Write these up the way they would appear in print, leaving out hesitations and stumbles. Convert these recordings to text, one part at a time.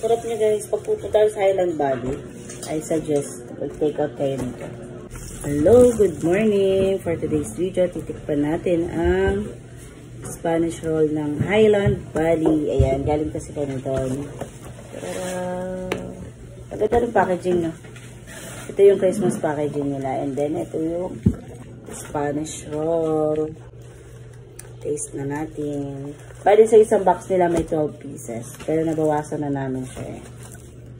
Sarap niya guys. Pag pupunta tayo sa Highland Valley, I suggest mag-take out kayo nito. Hello, good morning. For today's video, titikpan natin ang Spanish roll ng Highland Valley. Ayan, galing kasi kami doon. Maganda rin packaging, no? Ito yung Christmas packaging nila. And then, ito yung Spanish roll. Taste na natin. Bali sa isang box nila may 12 pieces. Pero nabawasan na namin siya eh.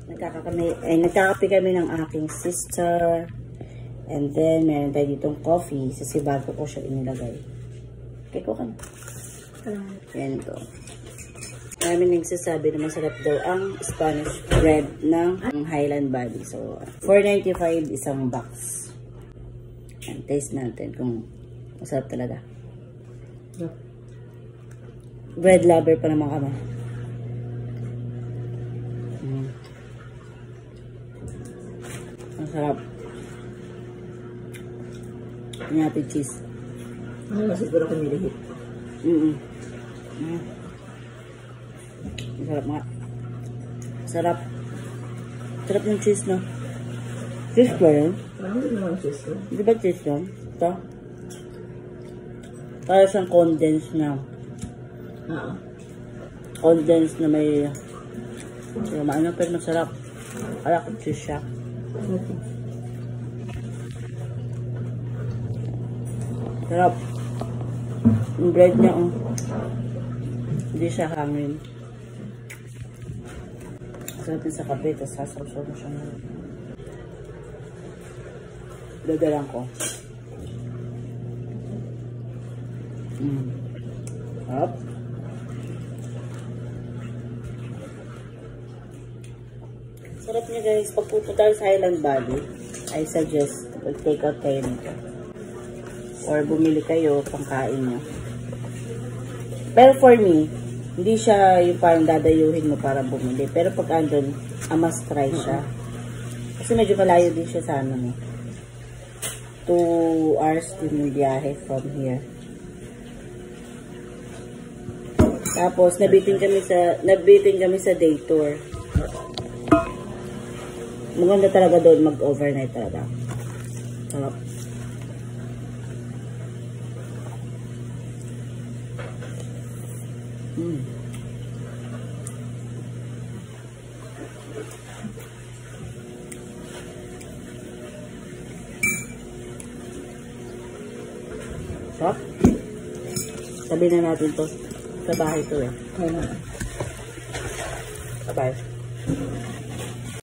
Nagkakape kami ng aking sister. And then, meron tayo ditong coffee. Sasibago ko siya inilagay. Okay ko ka na. Yan ito. Marami nagsasabi na masarap daw ang Spanish bread ng Highland Valley. So, $4.95 isang box. And taste natin kung masarap talaga. Bread lover pa naman kami. Ang sarap. Ito natin cheese. Siguro kami nilihit. Sarap nga. Sarap. Sarap yung cheese, no? Cheese ba yun? Hindi naman cheese yun. Di ba cheese yun? Ito? Para siyang condensed na. Condensed na may maano pero masarap. Kala ko cheese siya. Sarap. Yung bread niya, hindi siya hangin. Sarap din sa kape, tapos sasawsaw mo siya na. Dadalang ko. Sarap. Sarap niya guys. Pag pupunta tayo sa Highland Valley, I suggest mag-take out kayo nito. Or bumili kayo pang kain nyo. Pero for me, hindi siya yung parang dadayuhin mo para bumili. Pero pag andun, must try siya. Kasi medyo malayo din siya sa ano mo. 2 hours din yung biyahe from here. Tapos, nabitin kami sa day tour. Maganda talaga doon mag-overnight talaga. Sarap. Sarap. Sabi na natin to. Sa bahay to eh. Bye-bye.